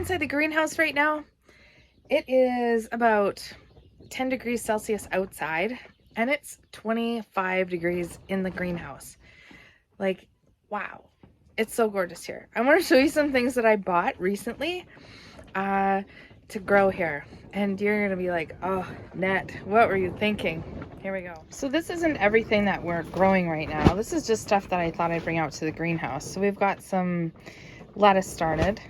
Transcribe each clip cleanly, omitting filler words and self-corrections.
inside the greenhouse right now. It is about 10 degrees Celsius outside and it's 25 degrees in the greenhouse. Like, wow, it's so gorgeous here. I want to show you some things that I bought recently to grow here, and you're gonna be like, oh, Annette, what were you thinking? Here we go. So this isn't everything that we're growing right now. This is just stuff that I thought I'd bring out to the greenhouse. So we've got some lettuce started.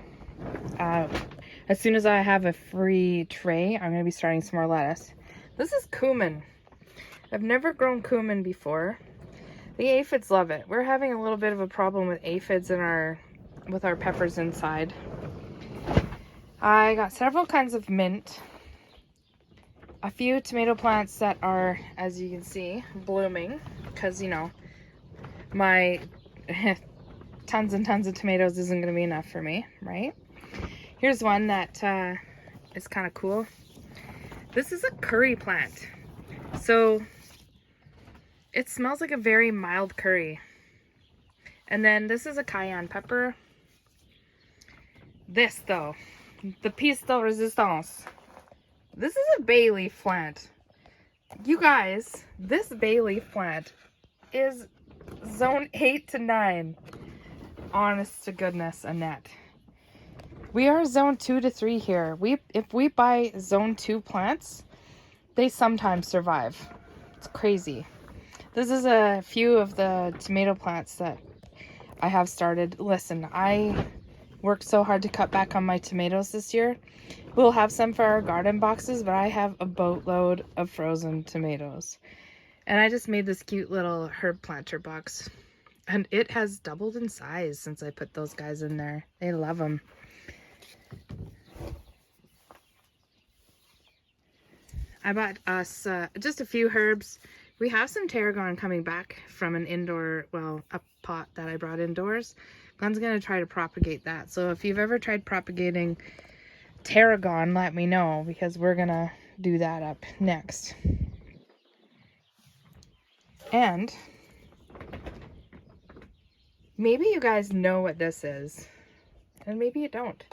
As soon as I have a free tray, I'm gonna be starting some more lettuce. This is cumin. I've never grown cumin before. The aphids love it. We're having a little bit of a problem with aphids with our peppers inside. I got several kinds of mint. A few tomato plants that are, as you can see, blooming. Because, you know, my tons and tons of tomatoes isn't going to be enough for me, right? Here's one that is kind of cool. This is a curry plant. So it smells like a very mild curry. And then this is a cayenne pepper. This though, the piece de resistance. This is a bay leaf plant. You guys, this bay leaf plant is zone 8 to 9. Honest to goodness, Annette. We are zone 2 to 3 here. If we buy zone 2 plants, they sometimes survive. It's crazy. This is a few of the tomato plants that I have started. Listen, I worked so hard to cut back on my tomatoes this year. We'll have some for our garden boxes, but I have a boatload of frozen tomatoes. And I just made this cute little herb planter box. And it has doubled in size since I put those guys in there. They love them. I bought us just a few herbs. We have some tarragon coming back from an indoor, well, a pot that I brought indoors. Glenn's going to try to propagate that. So if you've ever tried propagating tarragon, let me know, because we're going to do that up next. And maybe you guys know what this is, and maybe you don't.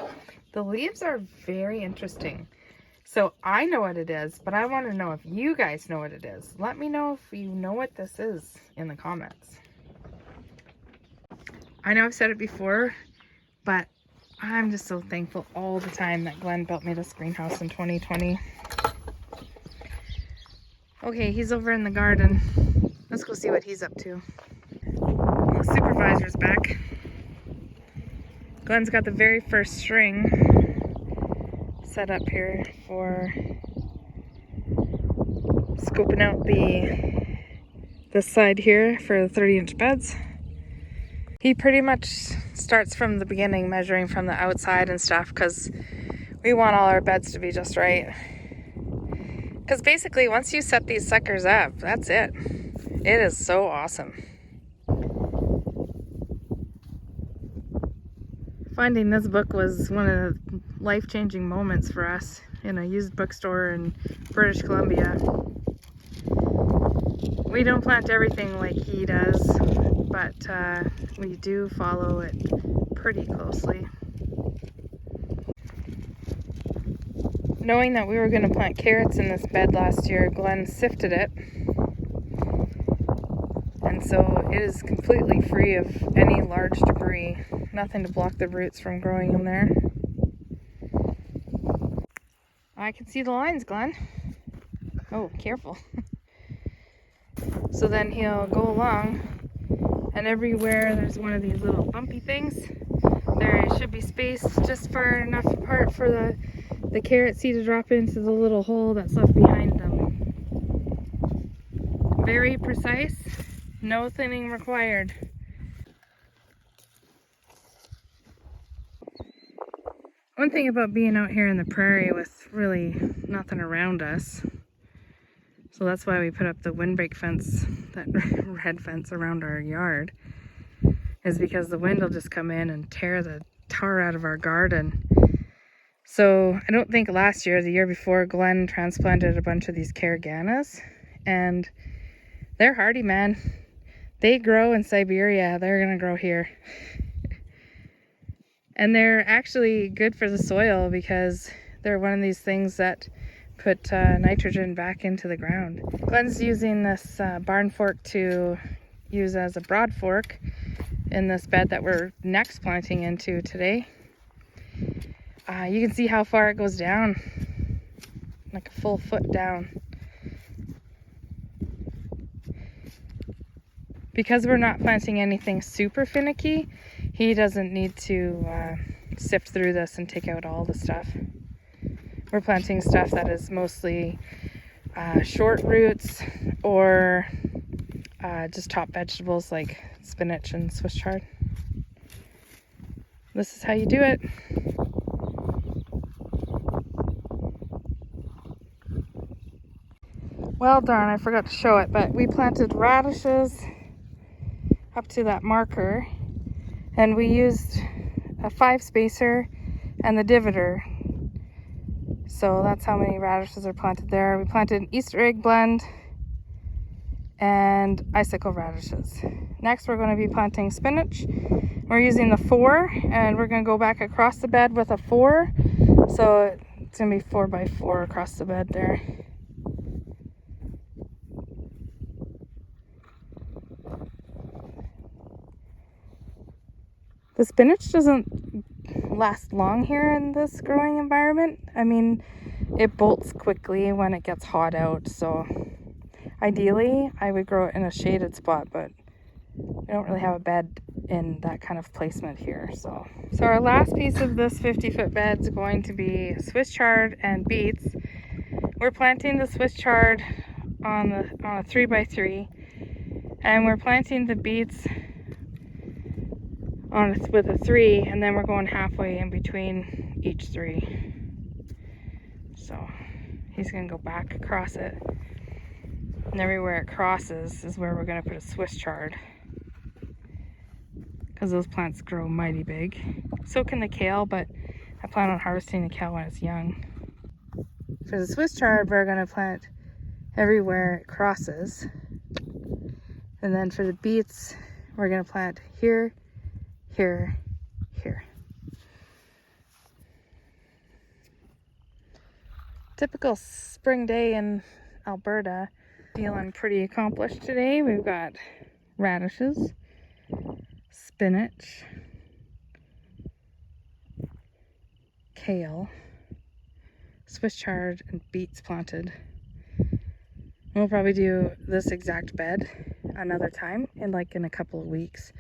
The leaves are very interesting. So I know what it is, but I want to know if you guys know what it is. Let me know if you know what this is in the comments. I know I've said it before, but I'm just so thankful all the time that Glenn built me this greenhouse in 2020. Okay, he's over in the garden. Let's go see what he's up to. The supervisor's back. Glenn's got the very first string set up here for scoping out this side here for the 30-inch beds. He pretty much starts from the beginning, measuring from the outside and stuff, because we want all our beds to be just right. Because basically, once you set these suckers up, that's it. It is so awesome. Finding this book was one of the life-changing moments for us in a used bookstore in British Columbia. We don't plant everything like he does, but we do follow it pretty closely. Knowing that we were going to plant carrots in this bed last year, Glenn sifted it. And so it is completely free of any large debris. Nothing to block the roots from growing in there. I can see the lines, Glenn. Oh, careful. So then he'll go along, and everywhere there's one of these little bumpy things, there should be space just far enough apart for the carrot seed to drop into the little hole that's left behind them. Very precise, no thinning required. One thing about being out here in the prairie with really nothing around us, so that's why we put up the windbreak fence, that red fence around our yard, is because the wind will just come in and tear the tar out of our garden. So I don't think last year, the year before, Glenn transplanted a bunch of these caraganas, and they're hardy, man. They grow in Siberia. They're gonna grow here. And they're actually good for the soil because they're one of these things that put nitrogen back into the ground. Glenn's using this barn fork to use as a broad fork in this bed that we're next planting into today. You can see how far it goes down, like a full foot down. Because we're not planting anything super finicky, he doesn't need to sift through this and take out all the stuff. We're planting stuff that is mostly short roots or just top vegetables like spinach and Swiss chard. This is how you do it. Well, darn, I forgot to show it, but we planted radishes up to that marker, and we used a 5 spacer and the divoter. So that's how many radishes are planted there. We planted an Easter egg blend and icicle radishes. Next, we're going to be planting spinach. We're using the 4, and we're going to go back across the bed with a 4. So it's going to be 4 by 4 across the bed there. The spinach doesn't last long here in this growing environment. I mean, it bolts quickly when it gets hot out, so ideally I would grow it in a shaded spot, but we don't really have a bed in that kind of placement here. So our last piece of this 50-foot bed is going to be Swiss chard and beets. We're planting the Swiss chard on a 3 by 3, and we're planting the beets with a 3, and then we're going halfway in between each 3. So he's going to go back across it, and everywhere it crosses is where we're going to put a Swiss chard, because those plants grow mighty big. So can the kale, but I plan on harvesting the kale when it's young. For the Swiss chard, we're going to plant everywhere it crosses, and then for the beets, we're going to plant here, here, here. Typical spring day in Alberta. Feeling pretty accomplished today. We've got radishes, spinach, kale, Swiss chard, and beets planted. We'll probably do this exact bed another time in a couple of weeks.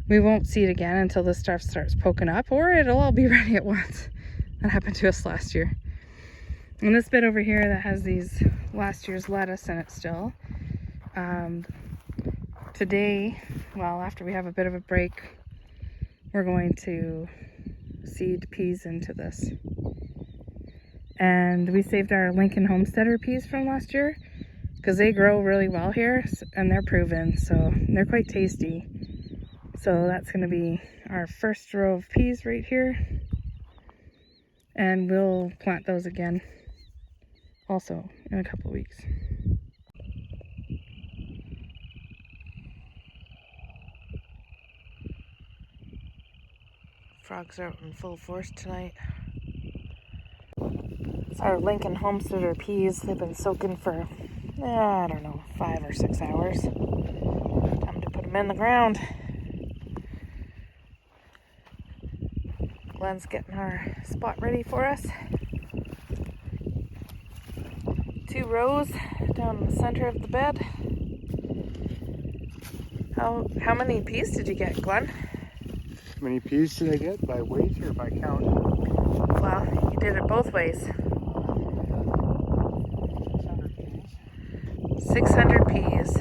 We won't see it again until this stuff starts poking up, or it'll all be ready at once. That happened to us last year. And this bed over here that has these last year's lettuce in it still. Today, well, after we have a bit of a break, we're going to seed peas into this. And we saved our Lincoln Homesteader peas from last year because they grow really well here and they're proven, so they're quite tasty. So that's going to be our first row of peas right here. And we'll plant those again also in a couple of weeks. Frogs are out in full force tonight. It's our Lincoln Homesteader peas. They've been soaking for, I don't know, 5 or 6 hours. Time to put them in the ground. Glenn's getting our spot ready for us. 2 rows down the center of the bed. How many peas did you get, Glenn? How many peas did I get? By weight or by count? Well, you did it both ways. 600 peas.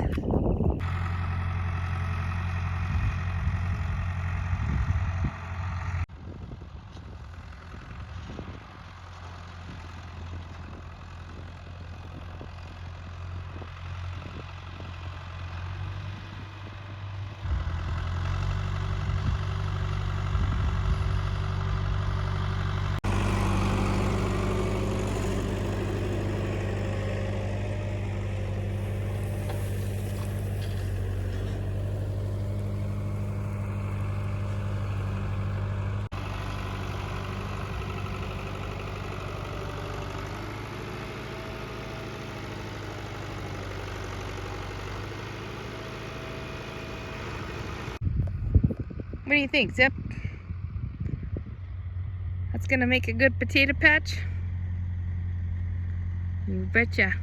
What do you think, Zip? That's gonna make a good potato patch? You betcha.